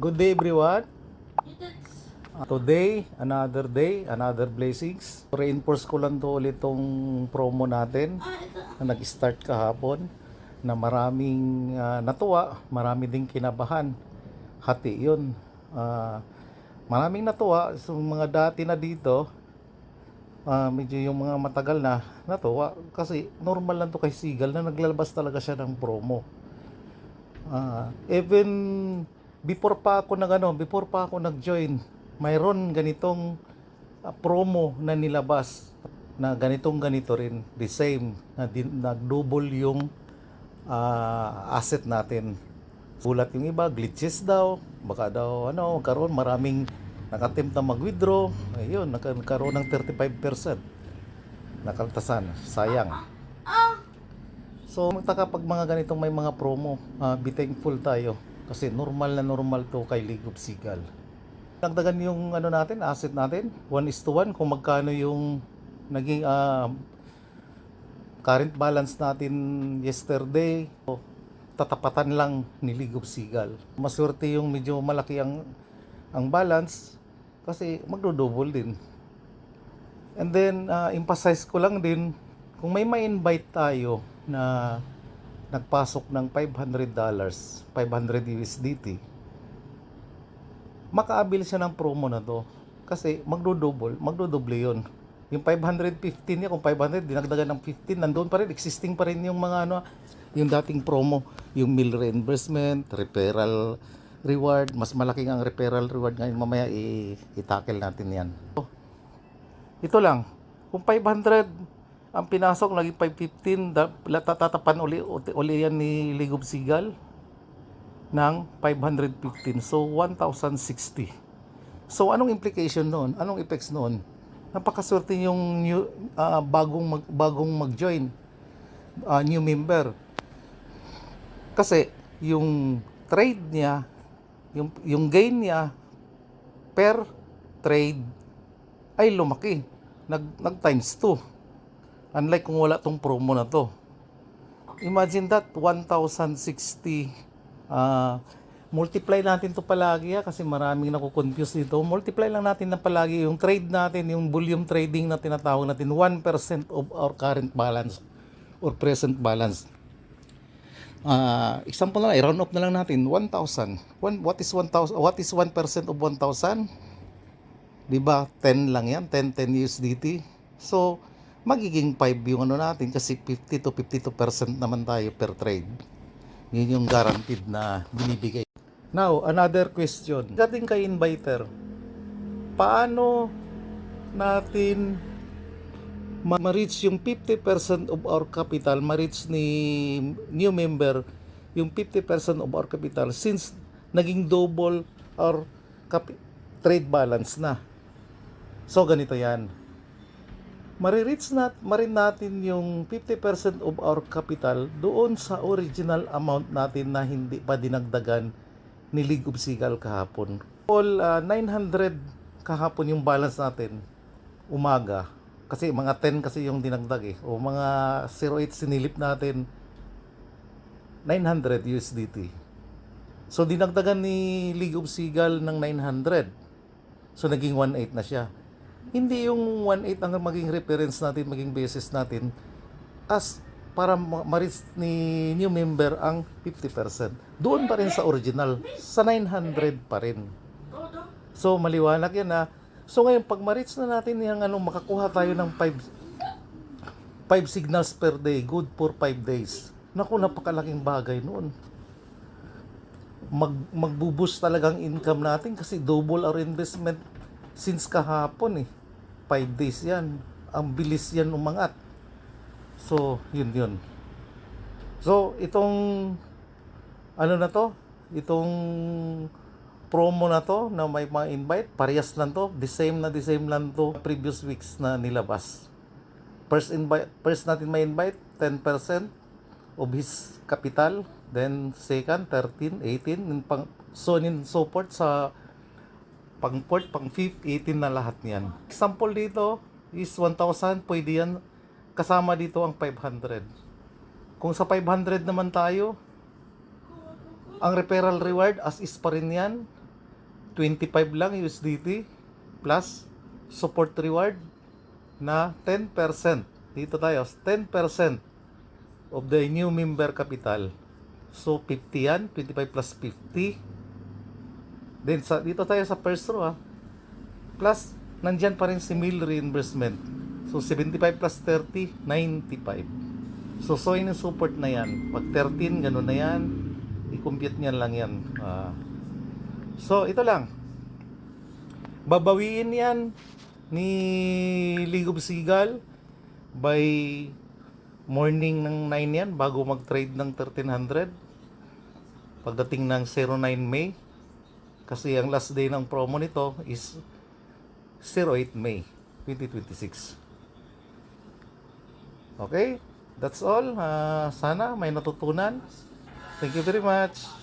Good day everyone. Today, another day, another blessings. Reinforce ko lang to ulit tong promo natin na nag-start kahapon na maraming natuwa, marami ding kinabahan. Hati yun. Maraming natuwa. So, mga dati na dito, medyo yung mga matagal na natuwa. Kasi normal lang to kay Sigal na naglalabas talaga siya ng promo. Even before pa ako nag-join, mayroon ganitong promo na nilabas na ganito rin, the same na nag-double yung asset natin. Sulat yung iba, glitches daw, baka daw karon maraming nag-attempt na mag-withdraw, ayun, nagkaroon ng 35% nakaltasan, sayang. So magtaka pag mga ganitong may mga promo, be thankful tayo kasi normal na normal to kay League of Sigal. Nagdagan yung natin, asset natin, 1:1 kung magkano yung naging current balance natin yesterday. So, tatapatan lang ni League of Sigal. Maswerte yung medyo malaki ang balance kasi magdo-double din. And then emphasize ko lang din kung may ma-invite tayo na nagpasok ng $500, 500 USDT, makaabil siya ng promo na to kasi magdodoble yun. Yung 515 niya, kung 500 dinagdagan ng 15, nandoon pa rin, existing pa rin yung mga yung dating promo, yung meal reimbursement, referral reward, mas malaki ang referral reward ngayon, mamaya i-tackle natin yan. Ito lang, kung 500 ang pinasok, naging 515, tatapan uli yan ni League of Sigal ng 515. So, 1,060. So, anong implication noon? Anong effects noon? Napakaswerte yung bagong mag-join, new member. Kasi, yung trade niya, yung gain niya per trade ay lumaki. Nag times 2. Unlike kung wala tong promo na to. Imagine that, 1,060. Multiply natin to palagi kasi maraming nakukonfuse dito. Multiply lang natin na palagi yung trade natin, yung volume trading na tinatawag natin, 1% of our current balance or present balance. Example na lang, i-round off na lang natin, 1,000. What is 1,000? What is 1% of 1,000? Diba, 10 lang yan, 10 USDT. So, magiging 5 yung natin kasi 50 to 52% naman tayo per trade. Yun yung guaranteed na binibigay. Now, another question. Dating kay inviter, paano natin ma-reach yung 50% of our capital, ma-reach ni new member yung 50% of our capital since naging double our trade balance na. So, ganito yan. Marireach marin natin yung 50% of our capital doon sa original amount natin na hindi pa dinagdagan ni League of Sigal kahapon. All 900 kahapon yung balance natin umaga. Kasi mga 10 kasi yung dinagdag o mga 08 sinilip natin 900 USDT. So dinagdagan ni League of Sigal ng 900. So naging 18 na siya. Hindi yung 1.8 ang maging reference natin, maging basis natin as para ma-reach ni new member ang 50%. Doon pa rin sa original, sa 900 pa rin. So maliwanag yan na. So ngayon pag ma-reach na natin yung makakuha tayo ng 5 signals per day, good for 5 days. Naku, napakalaking bagay noon. Magbuboost talagang income natin kasi double our investment since kahapon 5 days yan. Ang bilis yan umangat. So, yun. So, itong na to? Itong promo na to na may mga invite, parehas lang to. The same lang to previous weeks na nilabas. First natin may invite, 10% of his capital. Then, second, 13, 18. So forth sa pang 4th, pang 5th, 18 na lahat niyan. Example dito is 1,000, pwede yan. Kasama dito ang 500. Kung sa 500 naman tayo, ang referral reward as is pa rin yan. 25 lang USDT plus support reward na 10%. Dito tayo, 10% of the new member capital. So 50 yan, 25 plus 50. Then dito tayo sa first row plus nandyan pa rin si meal reimbursement. So 75 plus 30, 95. So yun yung support na yan. Pag 13, ganun na yan. I-compute niyan lang yan. So ito lang. Babawiin yan ni League of Seagull by morning ng 9 yan bago mag-trade ng 1300 pagdating ng 09 May kasi ang last day ng promo nito is 08 May 2026. Okay, that's all. Sana may natutunan. Thank you very much.